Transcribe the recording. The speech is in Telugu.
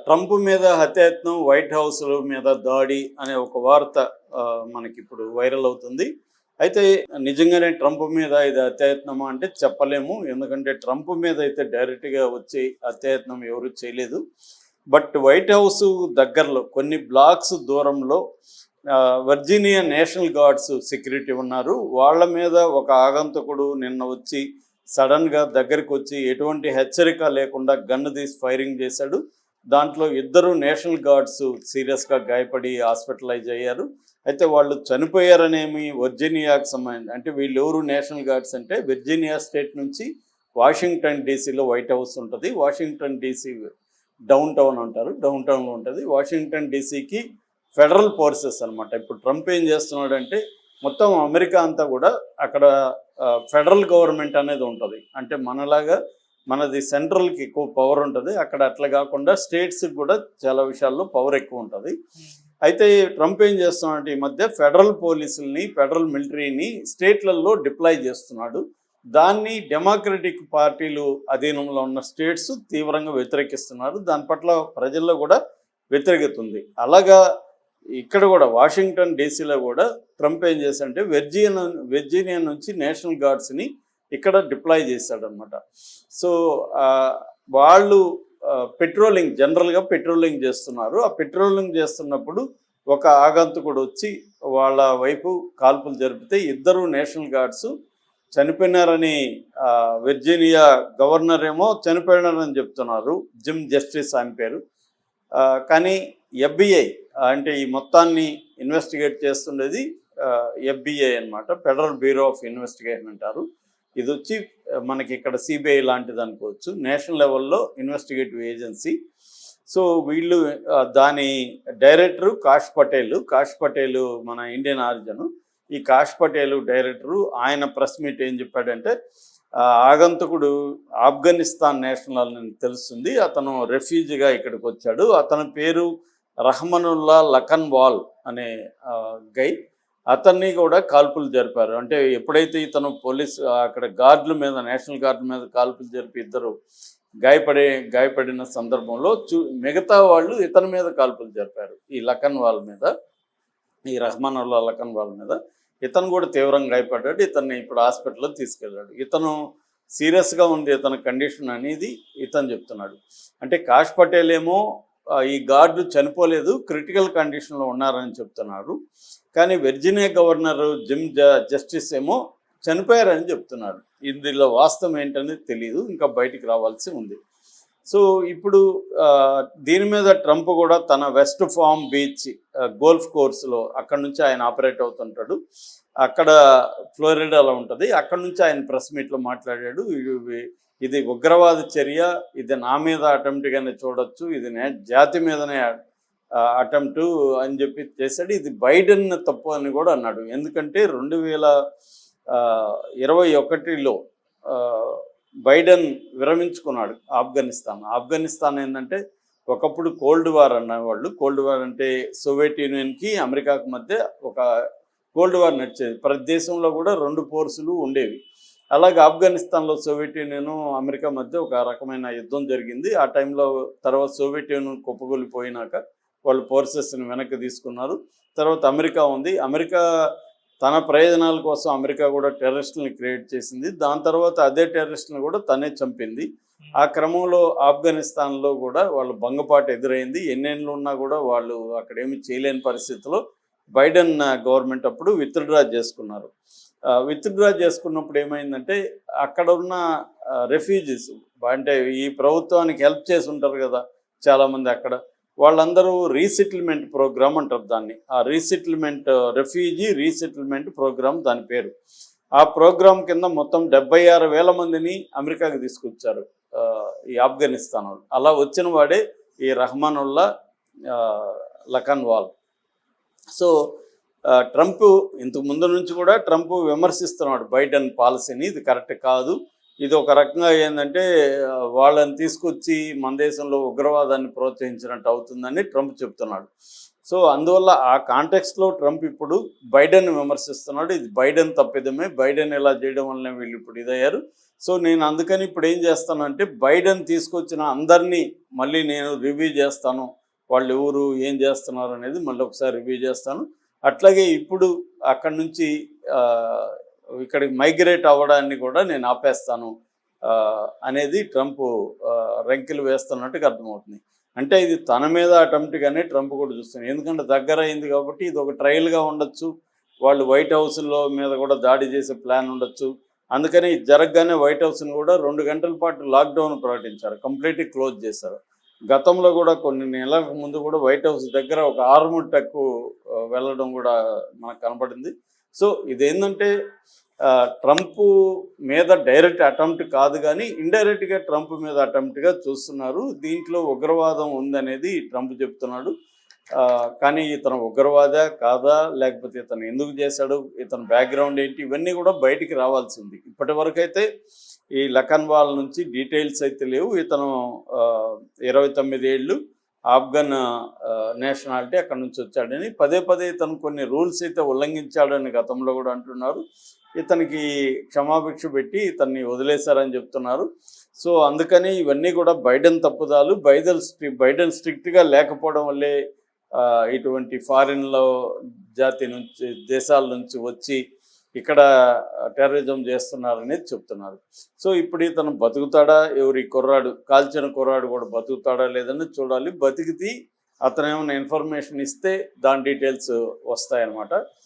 ట్రంప్ మీద హత్యాయత్నం, వైట్ హౌస్ మీద దాడి అనే ఒక వార్త మనకిప్పుడు వైరల్ అవుతుంది. అయితే నిజంగానే ట్రంప్ మీద ఇది హత్యాయత్నమా అంటే చెప్పలేము. ఎందుకంటే ట్రంప్ మీద అయితే డైరెక్ట్‌గా వచ్చి హత్యాయత్నం ఎవరు చేయలేదు. బట్ వైట్ హౌస్ దగ్గరలో కొన్ని బ్లాక్స్ దూరంలో వర్జీనియా నేషనల్ గార్డ్స్ సెక్యూరిటీ ఉన్నారు. వాళ్ళ మీద ఒక ఆగంతకుడు నిన్న వచ్చి సడన్‌గా దగ్గరికి వచ్చి ఎటువంటి హెచ్చరిక లేకుండా గన్ తీసి ఫైరింగ్ చేశాడు. దాంట్లో ఇద్దరు నేషనల్ గార్డ్స్ సీరియస్గా గాయపడి హాస్పిటలైజ్ అయ్యారు. అయితే వాళ్ళు చనిపోయారనేమి వర్జీనియాకి సంబంధించి అంటే వీళ్ళెవరు నేషనల్ గార్డ్స్ అంటే విర్జీనియా స్టేట్ నుంచి వాషింగ్టన్ డీసీలో వైట్ హౌస్ ఉంటుంది. వాషింగ్టన్ డీసీ డౌన్ టౌన్ అంటారు, డౌన్ టౌన్లో ఉంటుంది. వాషింగ్టన్ డీసీకి ఫెడరల్ ఫోర్సెస్ అనమాట. ఇప్పుడు ట్రంప్ ఏం చేస్తున్నాడంటే మొత్తం అమెరికా అంతా కూడా అక్కడ ఫెడరల్ గవర్నమెంట్ అనేది ఉంటుంది. అంటే మనలాగా మనది సెంట్రల్కి ఎక్కువ పవర్ ఉంటుంది, అక్కడ అట్లా కాకుండా స్టేట్స్కి కూడా చాలా విషయాల్లో పవర్ ఎక్కువ ఉంటుంది. అయితే ట్రంప్ ఏం చేస్తున్నాడంటే ఈ మధ్య ఫెడరల్ పోలీసుల్ని, ఫెడరల్ మిలిటరీని స్టేట్లలో డిప్లాయ్ చేస్తున్నాడు. దాన్ని డెమోక్రటిక్ పార్టీలు అధీనంలో ఉన్న స్టేట్స్ తీవ్రంగా వ్యతిరేకిస్తున్నారు. దాని పట్ల ప్రజల్లో కూడా వ్యతిరేకత ఉంది. అలాగా ఇక్కడ కూడా వాషింగ్టన్ డీసీలో కూడా ట్రంప్ ఏం చేశాడంటే వెర్జీనియా నుంచి నేషనల్ గార్డ్స్ని ఇక్కడ డిప్లాయ్ చేశాడనమాట. సో వాళ్ళు పెట్రోలింగ్ జనరల్గా పెట్రోలింగ్ చేస్తున్నారు. ఆ పెట్రోలింగ్ చేస్తున్నప్పుడు ఒక ఆగంతకుడు వచ్చి వాళ్ళ వైపు కాల్పులు జరిపితే ఇద్దరు నేషనల్ గార్డ్స్ చనిపోయినారని వెర్జీనియా గవర్నర్ ఏమో చనిపోయినారని చెప్తున్నారు. జిమ్ జస్టిస్ ఆయన పేరు. కానీ FBI అంటే ఈ మొత్తాన్ని ఇన్వెస్టిగేట్ చేస్తుండేది FBI అనమాట, ఫెడరల్ బ్యూరో ఆఫ్ ఇన్వెస్టిగేషన్ అంటారు. ఇది వచ్చి మనకి ఇక్కడ CBI లాంటిది అనుకోవచ్చు, నేషనల్ లెవెల్లో ఇన్వెస్టిగేటివ్ ఏజెన్సీ. సో వీళ్ళు దాని డైరెక్టరు కాష్ పటేల్ మన ఇండియన్ ఆరిజిన్. ఈ కాష్ పటేల్ డైరెక్టరు ఆయన ప్రెస్ మీట్ ఏం చెప్పాడంటే ఆగంతకుడు ఆఫ్ఘనిస్తాన్ నేషనల్ అని తెలుస్తుంది. అతను రెఫ్యూజీగా ఇక్కడికి వచ్చాడు. అతని పేరు రహమనుల్లా లఖన్వాల్ అనే గై. అతన్ని కూడా కాల్పులు జరిపారు. అంటే ఎప్పుడైతే ఇతను పోలీస్ అక్కడ గార్డుల మీద, నేషనల్ గార్డుల మీద కాల్పులు జరిపి ఇద్దరు గాయపడిన సందర్భంలో మిగతా వాళ్ళు ఇతని మీద కాల్పులు జరిపారు. ఈ లఖన్వాల్ మీద, ఈ రహమానుల్లా లఖన్వాల్ మీద. ఇతను కూడా తీవ్రంగా గాయపడ్డాడు. ఇతన్ని ఇప్పుడు హాస్పిటల్లో తీసుకెళ్ళాడు. ఇతను సీరియస్గా ఉంది ఇతని కండిషన్ అనేది ఇతను చెప్తున్నాడు. అంటే కాష్ పటేల్ ఏమో ఈ గార్డు చనిపోలేదు, క్రిటికల్ కండిషన్లో ఉన్నారని చెప్తున్నారు. కానీ వెర్జీనియా గవర్నర్ జిమ్ జస్టిస్ ఏమో చనిపోయారని చెప్తున్నారు. ఇందులో వాస్తవం ఏంటనేది తెలియదు, ఇంకా బయటికి రావాల్సి ఉంది. సో ఇప్పుడు దీని మీద ట్రంప్ కూడా తన వెస్ట్ ఫామ్ బీచ్ గోల్ఫ్ కోర్సులో అక్కడ నుంచి ఆయన ఆపరేట్ అవుతుంటాడు. అక్కడ ఫ్లోరిడాలో ఉంటుంది. అక్కడ నుంచి ఆయన ప్రెస్ మీట్లో మాట్లాడాడు. ఇది ఉగ్రవాద చర్య, ఇది నా మీద అటెంప్ట్గానే చూడొచ్చు, ఇది జాతి మీదనే అటెంప్ట్ అని చెప్పి చేశాడు. ఇది బైడెన్ తప్పు అని కూడా అన్నాడు. ఎందుకంటే 2021లో బైడెన్ విరమించుకున్నాడు ఆఫ్ఘనిస్తాన్ ఏంటంటే ఒకప్పుడు కోల్డ్ వార్ అన్నవాళ్ళు. కోల్డ్ వార్ అంటే సోవియట్ యూనియన్కి అమెరికాకు మధ్య ఒక కోల్డ్ వార్ నడిచేది. ప్రతి దేశంలో కూడా రెండు ఫోర్సులు ఉండేవి. అలాగే ఆఫ్ఘనిస్తాన్లో సోవియట్ యూనియన్ అమెరికా మధ్య ఒక రకమైన యుద్ధం జరిగింది. ఆ టైంలో తర్వాత సోవియట్ యూనియన్ కుప్పగొలిపోయినాక వాళ్ళు ఫోర్సెస్ని వెనక్కి తీసుకున్నారు. తర్వాత అమెరికా ఉంది. అమెరికా తన ప్రయోజనాల కోసం అమెరికా కూడా టెర్రరిస్టులను క్రియేట్ చేసింది. దాని తర్వాత అదే టెర్రరిస్టులను కూడా తనే చంపింది. ఆ క్రమంలో ఆఫ్ఘనిస్తాన్లో కూడా వాళ్ళు భంగపాటు ఎదురైంది. ఎన్నేళ్ళు ఉన్నా కూడా వాళ్ళు అక్కడ ఏమి చేయలేని పరిస్థితిలో బైడెన్ గవర్నమెంట్ అప్పుడు విత్డ్రా చేసుకున్నారు. విత్డ్రా చేసుకున్నప్పుడు ఏమైందంటే అక్కడ ఉన్న రెఫ్యూజీస్ అంటే ఈ ప్రభుత్వానికి హెల్ప్ చేసి ఉంటారు కదా చాలామంది, అక్కడ వాళ్ళందరూ రీసెటిల్మెంట్ ప్రోగ్రామ్ అంటారు దాన్ని. ఆ రెఫ్యూజీ రీసెటిల్మెంట్ ప్రోగ్రామ్ దాని పేరు. ఆ ప్రోగ్రాం కింద మొత్తం 76,000 మందిని అమెరికాకి తీసుకొచ్చారు ఈ ఆఫ్ఘనిస్తాన్ వాళ్ళు. అలా వచ్చిన వాడే ఈ రహమానుల్లా లఖన్వాల్. సో ట్రంప్ ఇంతకు ముందు నుంచి కూడా ట్రంప్ విమర్శిస్తున్నాడు బైడెన్ పాలసీని. ఇది కరెక్ట్ కాదు, ఇది ఒక రకంగా ఏంటంటే వాళ్ళని తీసుకొచ్చి మన దేశంలో ఉగ్రవాదాన్ని ప్రోత్సహించినట్టు అవుతుందని ట్రంప్ చెప్తున్నాడు. సో అందువల్ల ఆ కాంటెక్స్ట్లో ట్రంప్ ఇప్పుడు బైడెన్ విమర్శిస్తున్నాడు. ఇది బైడెన్ తప్పిదమే, బైడెన్ ఇలా చేయడం వల్లనే వీళ్ళు ఇప్పుడు ఇదయ్యారు. సో నేను అందుకని ఇప్పుడు ఏం చేస్తానంటే బైడెన్ తీసుకొచ్చిన అందరినీ మళ్ళీ నేను రివ్యూ చేస్తాను. వాళ్ళు ఎవరు, ఏం చేస్తున్నారు అనేది మళ్ళీ ఒకసారి రివ్యూ చేస్తాను. అట్లాగే ఇప్పుడు అక్కడి నుంచి ఇక్కడికి మైగ్రేట్ అవ్వడాన్ని కూడా నేను ఆపేస్తాను అనేది ట్రంప్ రెంకిలు వేస్తున్నట్టుగా అర్థమవుతుంది. అంటే ఇది తన మీద అటెంప్ట్గానే ట్రంప్ కూడా చూస్తున్నాడు. ఎందుకంటే దగ్గర అయింది కాబట్టి ఇది ఒక ట్రయల్గా ఉండొచ్చు. వాళ్ళు వైట్ హౌస్లో మీద కూడా దాడి చేసే ప్లాన్ ఉండొచ్చు. అందుకని ఇది జరగగానే వైట్ హౌస్ని కూడా 2 గంటల పాటు లాక్డౌన్ ప్రకటించారు, కంప్లీట్గా క్లోజ్ చేశారు. గతంలో కూడా కొన్ని నెలల ముందు కూడా వైట్ హౌస్ దగ్గర ఒక ఆర్మడ్ ట్రక్ వెళ్ళడం కూడా మనకు కనపడింది. సో ఇదేంటంటే ట్రంప్ మీద డైరెక్ట్ అటెంప్ట్ కాదు కానీ ఇండైరెక్ట్గా ట్రంప్ మీద అటెంప్ట్గా చూస్తున్నారు. దీంట్లో ఉగ్రవాదం ఉందనేది ట్రంప్ చెప్తున్నాడు. కానీ ఇతను ఉగ్రవాదా కాదా, లేకపోతే ఇతను ఎందుకు చేశాడు, ఇతని బ్యాక్గ్రౌండ్ ఏంటి, ఇవన్నీ కూడా బయటికి రావాల్సింది. ఇప్పటి వరకు అయితే ఈ లఖన్వాల్ నుంచి డీటెయిల్స్ అయితే లేవు. ఇతను 29 ఏళ్ళు, ఆఫ్ఘన్ నేషనాలిటీ, అక్కడ నుంచి వచ్చాడని పదే పదే ఇతను కొన్ని రూల్స్ అయితే ఉల్లంఘించాడని గతంలో కూడా అంటున్నారు. ఇతనికి క్షమాభిక్ష పెట్టి ఇతన్ని వదిలేశారని చెప్తున్నారు. సో అందుకని ఇవన్నీ కూడా బైడెన్ తప్పుదాలు. బైడెన్ స్ట్రిక్ట్గా లేకపోవడం వల్లే ఇటువంటి ఫారిన్లో జాతి నుంచి, దేశాల నుంచి వచ్చి ఇక్కడ టెర్రరిజం చేస్తున్నారనేది చెప్తున్నారు. సో ఇప్పుడు ఇతను బతుకుతాడా, ఎవరి కుర్రాడు, కాల్చిన కుర్రాడు కూడా బతుకుతాడా లేదని చూడాలి. బతికితే అతను ఏమైనా ఇన్ఫర్మేషన్ ఇస్తే దాని డీటెయిల్స్ వస్తాయన్నమాట.